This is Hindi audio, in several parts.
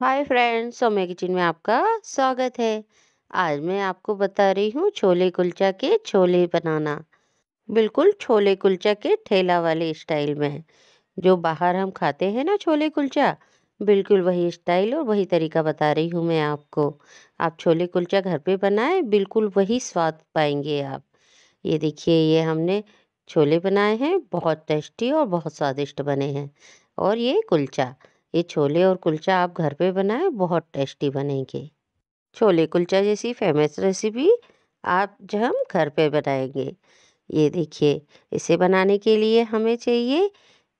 हाय फ्रेंड्स, सौम्या किचन में आपका स्वागत है। आज मैं आपको बता रही हूँ छोले कुलचा के छोले बनाना। बिल्कुल छोले कुलचा के ठेला वाले स्टाइल में। जो बाहर हम खाते हैं ना छोले कुलचा, बिल्कुल वही स्टाइल और वही तरीका बता रही हूँ मैं आपको। आप छोले कुलचा घर पे बनाएं, बिल्कुल वही स्वाद पाएंगे आप। ये देखिए, ये हमने छोले बनाए हैं, बहुत टेस्टी और बहुत स्वादिष्ट बने हैं। और ये कुलचा, ये छोले और कुलचा आप घर पे बनाएं, बहुत टेस्टी बनेंगे। छोले कुलचा जैसी फेमस रेसिपी आप जो हम घर पे बनाएंगे। ये देखिए, इसे बनाने के लिए हमें चाहिए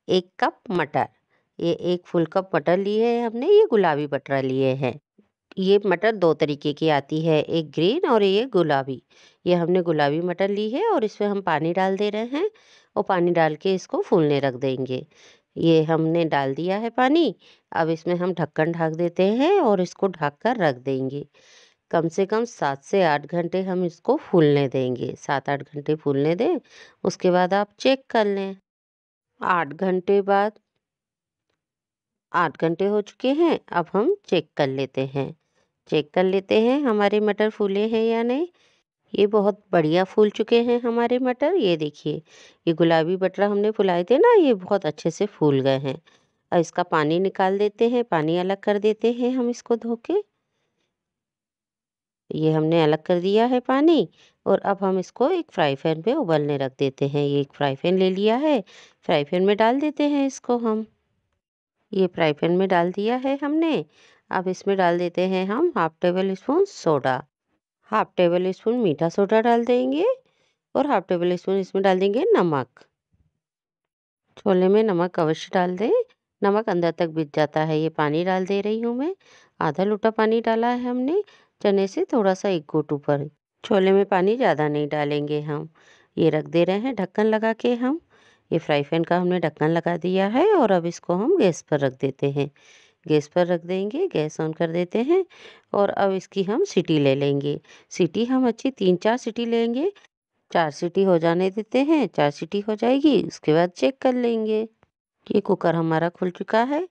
1 कप मटर। ये 1 फुल कप मटर लिए हैं हमने, ये गुलाबी मटर लिए हैं। ये मटर 2 तरीके की आती है, एक ग्रीन और ये गुलाबी। ये हमने गुलाबी मटर ली है और इसमें हम पानी डाल दे रहे हैं और पानी डाल के इसको फूलने रख देंगे। ये हमने डाल दिया है पानी। अब इसमें हम ढक्कन ढक देते हैं और इसको ढक कर रख देंगे। कम से कम 7 से 8 घंटे हम इसको फूलने देंगे। 7-8 घंटे फूलने दें, उसके बाद आप चेक कर लें। 8 घंटे बाद 8 घंटे हो चुके हैं, अब हम चेक कर लेते हैं। चेक कर लेते हैं हमारे मटर फूले हैं या नहीं। ये बहुत बढ़िया फूल चुके हैं हमारे मटर। ये देखिए, ये गुलाबी मटर हमने फुलाए थे ना, ये बहुत अच्छे से फूल गए हैं। अब इसका पानी निकाल देते हैं, पानी अलग कर देते हैं हम इसको धो के। ये हमने अलग कर दिया है पानी। और अब हम इसको एक फ्राई पैन पे उबलने रख देते हैं। ये एक फ्राई पैन ले लिया है, फ्राई पैन में डाल देते हैं इसको हम। ये फ्राई पैन में डाल दिया है हमने। अब इसमें डाल देते हैं हम half table spoon soda. Half table spoon मीठा सोडा डाल देंगे और हाफ टेबल स्पून इसमें डाल देंगे नमक। छोले में नमक अवश्य डाल दें, नमक अंदर तक बिच जाता है। ये पानी डाल दे रही हूँ मैं, आधा लोटा पानी डाला है हमने, चने से थोड़ा सा एक घुट ऊपर। छोले में पानी ज़्यादा नहीं डालेंगे हम। ये रख दे रहे हैं ढक्कन लगा के हम। ये फ्राई पैन का हमने ढक्कन लगा दिया है और अब इसको हम गैस पर रख देते हैं। गैस पर रख देंगे, गैस ऑन कर देते हैं और अब इसकी हम सीटी ले लेंगे। सीटी हम अच्छी 3-4 सीटी लेंगे। 4 सीटी हो जाने देते हैं, 4 सीटी हो जाएगी उसके बाद चेक कर लेंगे। ये कुकर हमारा खुल चुका है।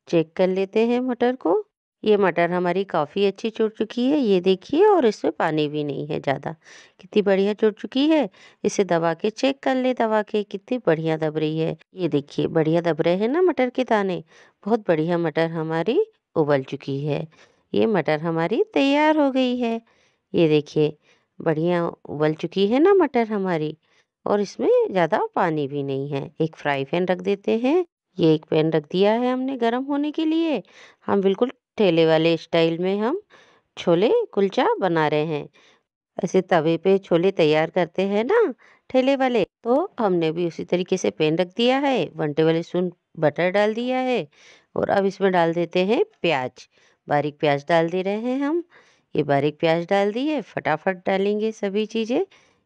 चेक कर लेते हैं मटर को। ये मटर हमारी काफ़ी अच्छी चुड़ चुकी है, ये देखिए, और इसमें पानी भी नहीं है ज़्यादा। कितनी बढ़िया चुड़ चुकी है। इसे दबा के चेक कर ले, दबा के कितनी बढ़िया दब रही है। ये देखिए, बढ़िया दब रहे हैं ना मटर के दाने। बहुत बढ़िया मटर हमारी उबल चुकी है। ये मटर हमारी तैयार हो गई है। ये देखिए, बढ़िया उबल चुकी है ना मटर हमारी। और इसमें ज़्यादा पानी भी नहीं है। एक फ्राई पैन रख देते हैं। ये एक पैन रख दिया है हमने गरम होने के लिए। हम बिल्कुल ठेले वाले स्टाइल में हम छोले कुलचा बना रहे हैं। ऐसे तवे पे छोले तैयार करते हैं ना ठेले वाले, तो हमने भी उसी तरीके से पैन रख दिया है। 1 टेबल स्पून बटर डाल दिया है और अब इसमें डाल देते हैं प्याज। बारीक प्याज डाल दे रहे हैं हम। ये बारीक प्याज डाल दिए, फटाफट डालेंगे सभी चीज़ें।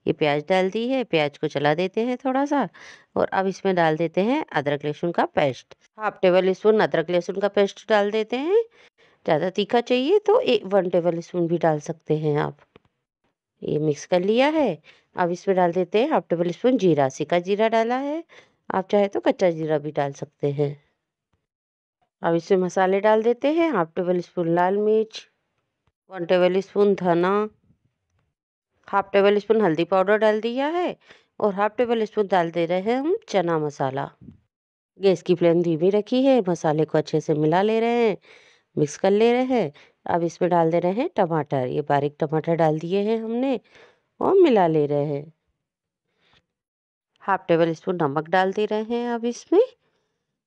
ये प्याज डाल दी है, प्याज को चला देते हैं थोड़ा सा। और अब इसमें डाल देते हैं अदरक लहसुन का पेस्ट। हाफ टेबल स्पून अदरक लहसुन का पेस्ट डाल देते हैं। ज़्यादा तीखा चाहिए तो 1 टेबल स्पून भी डाल सकते हैं आप। ये मिक्स कर लिया है। अब इसमें डाल देते हैं हाफ टेबल स्पून जीरा। सेका जीरा डाला है, आप चाहे तो कच्चा जीरा भी डाल सकते हैं। अब इसमें मसाले डाल देते हैं। हाफ टेबल स्पून लाल मिर्च, 1 टेबल स्पून धना, हाफ टेबल स्पून हल्दी पाउडर डाल दिया है और हाफ टेबल स्पून डाल दे रहे हैं हम चना मसाला। गैस की फ्लेम धीमी रखी है, मसाले को अच्छे से मिला ले रहे हैं, मिक्स कर ले रहे हैं। अब इसमें डाल दे रहे हैं टमाटर। ये बारीक टमाटर डाल दिए हैं हमने और मिला ले रहे हैं। हाफ टेबल स्पून नमक डाल दे रहे हैं अब इसमें।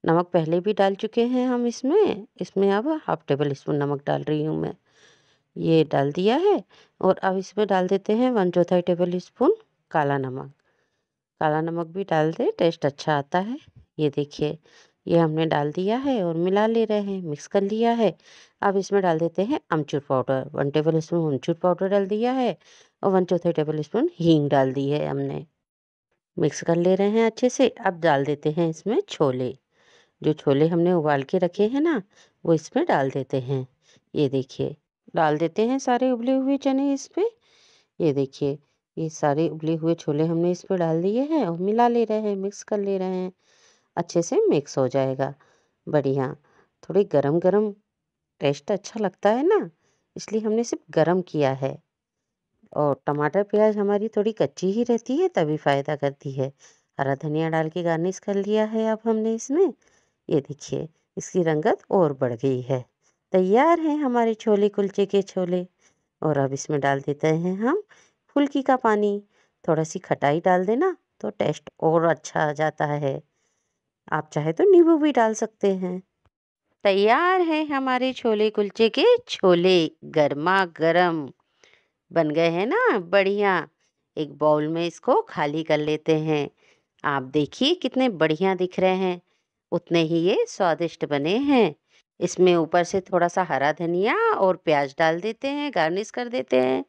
नमक पहले भी डाल चुके हैं हम इसमें। इसमें अब हाफ टेबल स्पून नमक डाल रही हूँ मैं। ये डाल दिया है और अब इसमें डाल देते हैं 1/4 टेबल स्पून काला नमक। काला नमक भी डाल दें, टेस्ट अच्छा आता है। ये देखिए, ये हमने डाल दिया है और मिला ले रहे हैं, मिक्स कर लिया है। अब इसमें डाल देते हैं अमचूर पाउडर। 1 टेबल स्पून अमचूर पाउडर डाल दिया है और 1/4 टेबल स्पून हींग डाल दी है हमने। मिक्स कर ले रहे हैं अच्छे से। अब डाल देते हैं इसमें छोले। जो छोले हमने उबाल के रखे हैं ना, वो इसमें डाल देते हैं। ये देखिए, डाल देते हैं सारे उबले हुए चने इस पे। ये देखिए, ये सारे उबले हुए छोले हमने इस पे डाल दिए हैं और मिला ले रहे हैं, मिक्स कर ले रहे हैं। अच्छे से मिक्स हो जाएगा, बढ़िया। थोड़ी गरम गरम टेस्ट अच्छा लगता है ना, इसलिए हमने सिर्फ गरम किया है। और टमाटर प्याज हमारी थोड़ी कच्ची ही रहती है तभी फ़ायदा करती है। हरा धनिया डाल के गार्निश कर लिया है अब हमने इसमें। ये देखिए, इसकी रंगत और बढ़ गई है। तैयार हैं हमारे छोले कुलचे के छोले। और अब इसमें डाल देते हैं हम फुल्की का पानी। थोड़ा सी खटाई डाल देना तो टेस्ट और अच्छा आ जाता है। आप चाहे तो नींबू भी डाल सकते हैं। तैयार है हमारे छोले कुलचे के छोले, गरमा गरम बन गए हैं ना बढ़िया। एक बाउल में इसको खाली कर लेते हैं। आप देखिए कितने बढ़िया दिख रहे हैं, उतने ही ये स्वादिष्ट बने हैं। इसमें ऊपर से थोड़ा सा हरा धनिया और प्याज डाल देते हैं, गार्निश कर देते हैं।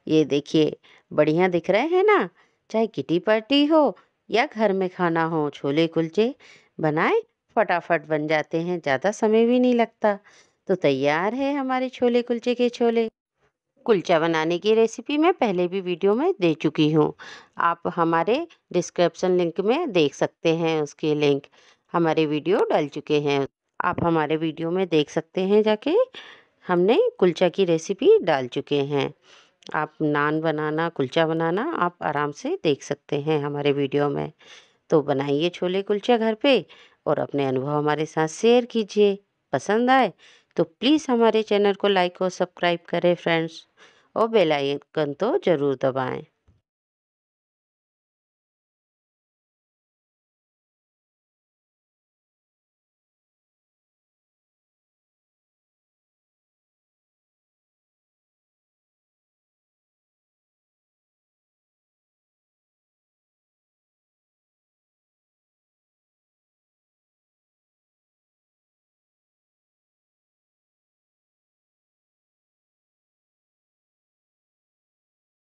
ये देखिए, बढ़िया दिख रहे हैं ना। चाहे किटी पार्टी हो या घर में खाना हो, छोले कुलचे बनाए, फटाफट बन जाते हैं, ज़्यादा समय भी नहीं लगता। तो तैयार है हमारे छोले कुलचे के छोले। कुलचा बनाने की रेसिपी मैं पहले भी वीडियो में दे चुकी हूँ। आप हमारे डिस्क्रिप्शन लिंक में देख सकते हैं, उसके लिंक हमारे वीडियो डाल चुके हैं। आप हमारे वीडियो में देख सकते हैं जाके, हमने कुलचा की रेसिपी डाल चुके हैं। आप नान बनाना, कुलचा बनाना आप आराम से देख सकते हैं हमारे वीडियो में। तो बनाइए छोले कुलचा घर पे और अपने अनुभव हमारे साथ शेयर कीजिए। पसंद आए तो प्लीज़ हमारे चैनल को लाइक और सब्सक्राइब करें फ्रेंड्स, और बेल आइकन तो ज़रूर दबाएं।